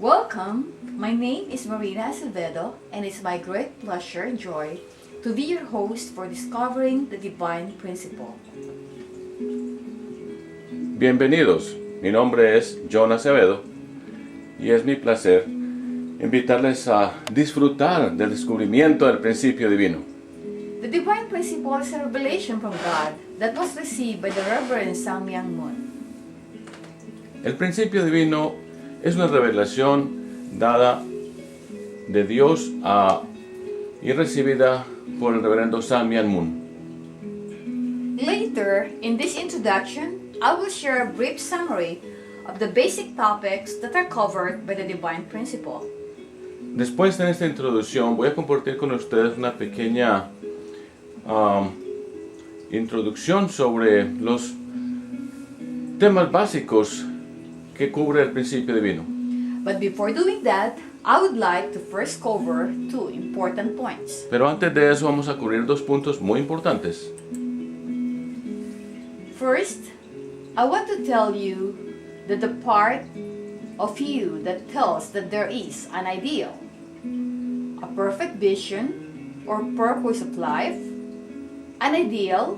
Welcome, my name is Marina Acevedo and it's my great pleasure and joy to be your host for Discovering the Divine Principle. Bienvenidos, mi nombre es Jhon Acevedo y es mi placer invitarles a disfrutar del descubrimiento del Principio Divino. The Divine Principle is a revelation from God that was received by the Reverendo Dr.Balcomb Hak Ja Han Moon. El Principio Divino es una revelación dada de Dios y recibida por el Reverendo Dr.Balcomb Hak Ja Han Moon. Later, in this introduction, I will share a brief summary of the basic topics that are covered by the Divine Principle. Después de esta introducción voy a compartir con ustedes una pequeña introducción sobre los temas básicos que cubre el Principio Divino. But before doing that, I would like to first cover two important points. Pero antes de eso vamos a cubrir dos puntos muy importantes. First, I want to tell you that the part of you that tells that there is an ideal, a perfect vision or purpose of life, an ideal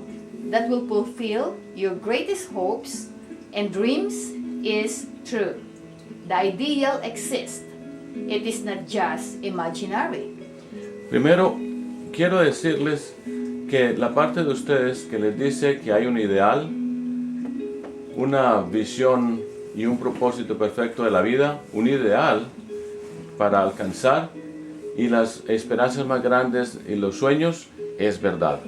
that will fulfill your greatest hopes and dreams is true. The ideal exists. It is not just imaginary. Primero, quiero decirles que la parte de ustedes que les dice que hay un ideal, una visión y un propósito perfecto de la vida, un ideal para alcanzar y las esperanzas más grandes y los sueños, es verdad.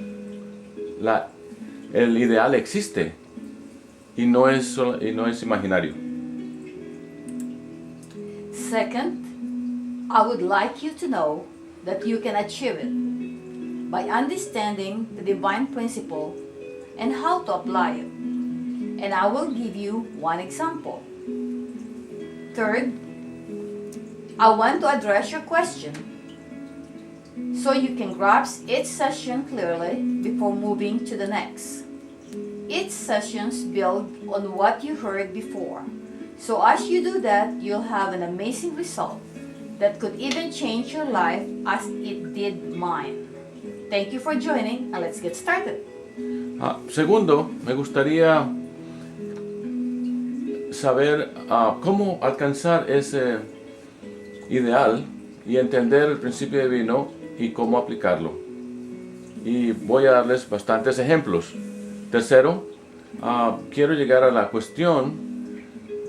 El ideal existe y no es imaginario. Second, I would like you to know that you can achieve it by understanding the divine principle and how to apply it. And I will give you one example. Third, I want to address your question so you can grasp each session clearly before moving to the next. Each sessions build on what you heard before. So as you do that, you'll have an amazing result that could even change your life as it did mine. Thank you for joining and let's get started. Segundo, me gustaría saber cómo alcanzar ese ideal y entender el principio divino y cómo aplicarlo. Y voy a darles bastantes ejemplos. Tercero, quiero llegar a la cuestión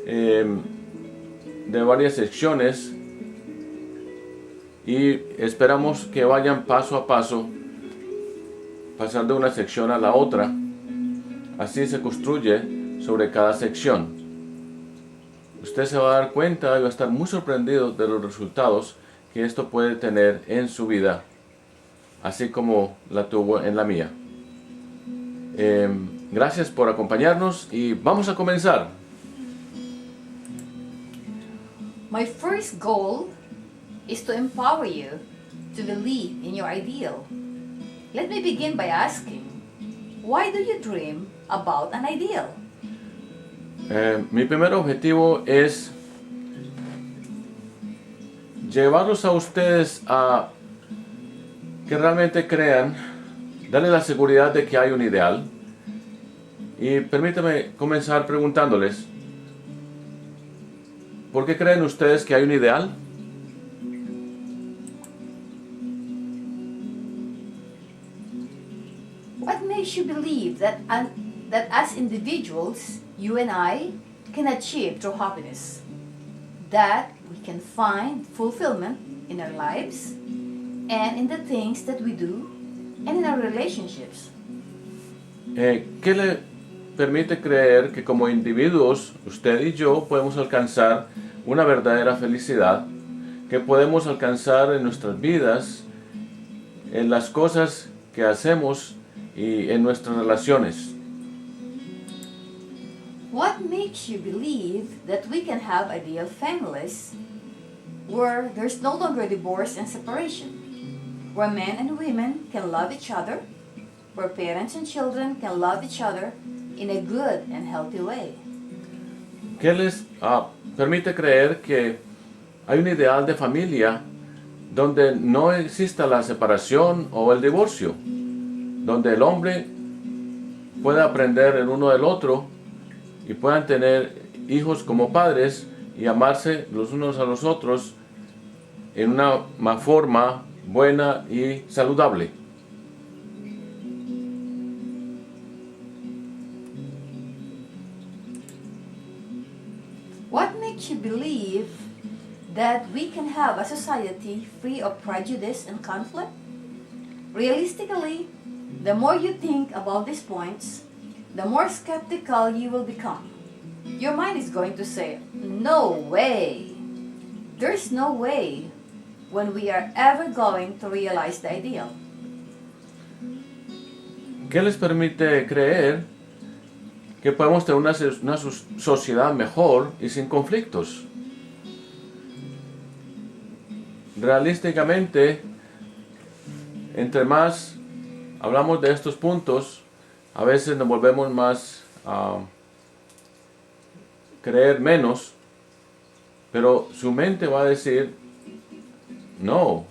de varias secciones y esperamos que vayan paso a paso, pasar de una sección a la otra. Así se construye sobre cada sección. Usted se va a dar cuenta y va a estar muy sorprendido de los resultados que esto puede tener en su vida, así como la tuvo en la mía. Gracias por acompañarnos y vamos a comenzar. My first goal is to empower you to believe in your ideal. Let me begin by asking, why do you dream about an ideal? Mi primer objetivo es llevarlos a ustedes a que realmente crean, darles la seguridad de que hay un ideal. Y permítame comenzar preguntándoles, ¿por qué creen ustedes que hay un ideal? What makes you believe that as individuals, you and I can achieve true happiness? That we can find fulfillment in our lives and in the things that we do and in our relationships? ¿Qué le permite creer que como individuos, usted y yo podemos alcanzar una verdadera felicidad, que podemos alcanzar en nuestras vidas, en las cosas que hacemos y en nuestras relaciones? What makes you believe that we can have ideal families where there's no longer divorce and separation, where men and women can love each other, where parents and children can love each other in a good and healthy way? ¿Qué les permite creer que hay un ideal de familia donde no exista la separación o el divorcio, donde el hombre pueda aprender el uno del otro y puedan tener hijos como padres y amarse los unos a los otros en una forma buena y saludable. What makes you believe that we can have a society free of prejudice and conflict? Realistically, the more you think about these points, the more skeptical you will become. Your mind is going to say, no way! There's no way when we are ever going to realize the ideal. ¿Qué les permite creer que podemos tener una sociedad mejor y sin conflictos? Realísticamente, entre más hablamos de estos puntos, a veces nos volvemos más a creer menos, pero su mente va a decir, no.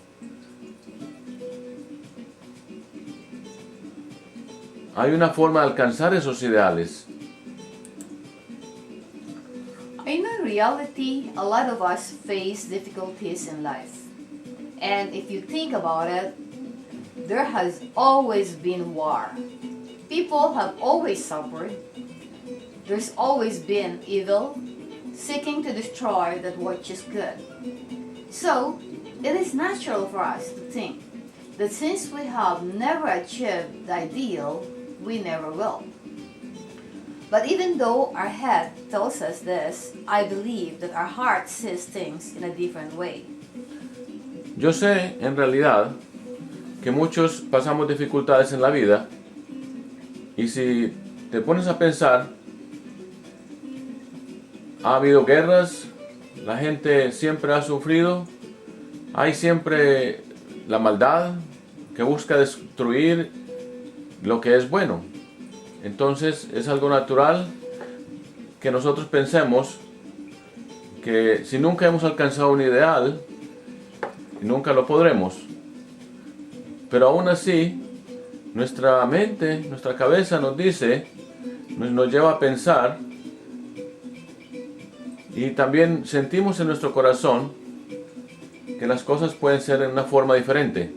Hay una forma de alcanzar esos ideales. I know in reality, a lot of us face difficulties in life. And if you think about it, there has always been war. People have always suffered. There's always been evil, seeking to destroy that which is good. So, it is natural for us to think that since we have never achieved the ideal, we never will. But even though our head tells us this, I believe that our heart sees things in a different way. Yo sé, en realidad, que muchos pasamos dificultades en la vida, y si te pones a pensar, ha habido guerras, la gente siempre ha sufrido, hay siempre la maldad que busca destruir lo que es bueno. Entonces es algo natural que nosotros pensemos que si nunca hemos alcanzado un ideal, nunca lo podremos. Pero aún así, nuestra mente, nuestra cabeza nos dice, nos lleva a pensar, y también sentimos en nuestro corazón que las cosas pueden ser en una forma diferente.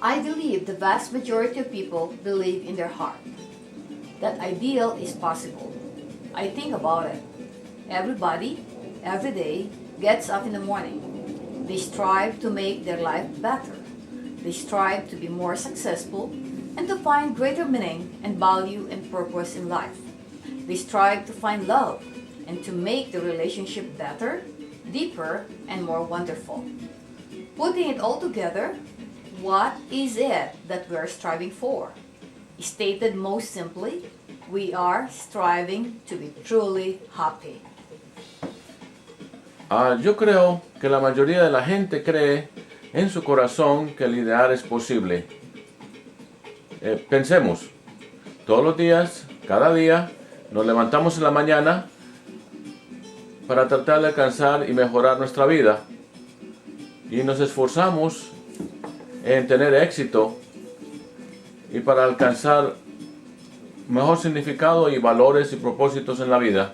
I believe the vast majority of people believe in their heart that ideal is possible. I think about it. Everybody, every day, gets up in the morning. They strive to make their life better. They strive to be more successful and to find greater meaning and value and purpose in life. They strive to find love and to make the relationship better, deeper, and more wonderful. Putting it all together, what is it that we are striving for? Stated most simply, we are striving to be truly happy. Yo creo que la mayoría de la gente cree en su corazón que el ideal es posible. Pensemos, todos los días, cada día, nos levantamos en la mañana para tratar de alcanzar y mejorar nuestra vida. Y nos esforzamos en tener éxito y para alcanzar mejor significado y valores y propósitos en la vida.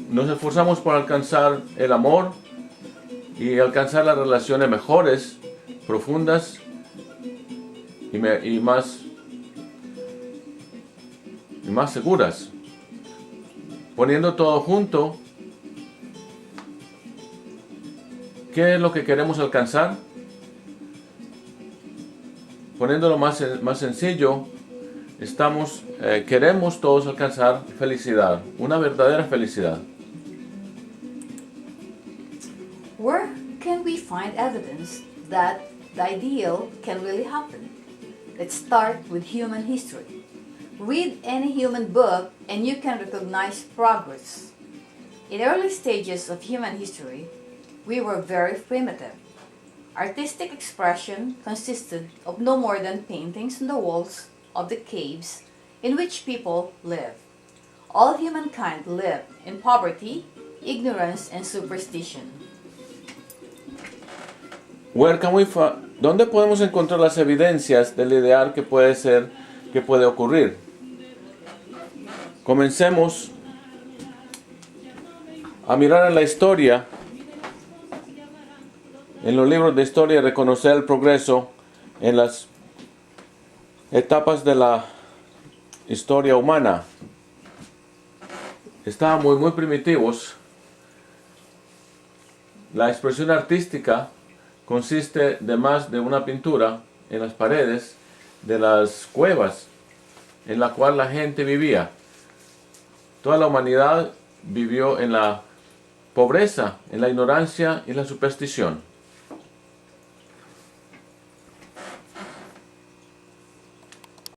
Nos esforzamos por alcanzar el amor y alcanzar las relaciones mejores, profundas y más seguras. Poniendo todo junto, ¿qué es lo que queremos alcanzar? Poniéndolo más sencillo, queremos todos alcanzar felicidad, una verdadera felicidad. Where can we find evidence that the ideal can really happen? Let's start with human history. Read any human book and you can recognize progress. In early stages of human history, we were very primitive. Artistic expression consisted of no more than paintings on the walls of the caves in which people lived. all humankind lived in poverty, ignorance, and superstition. ¿Dónde podemos encontrar las evidencias del ideal que puede ocurrir? Comencemos a mirar en la historia, en los libros de historia, y reconocer el progreso en las etapas de la historia humana. Estaban muy primitivos. La expresión artística consiste de más de una pintura en las paredes de las cuevas en la cual la gente vivía. Toda la humanidad vivió en la pobreza, en la ignorancia y la superstición.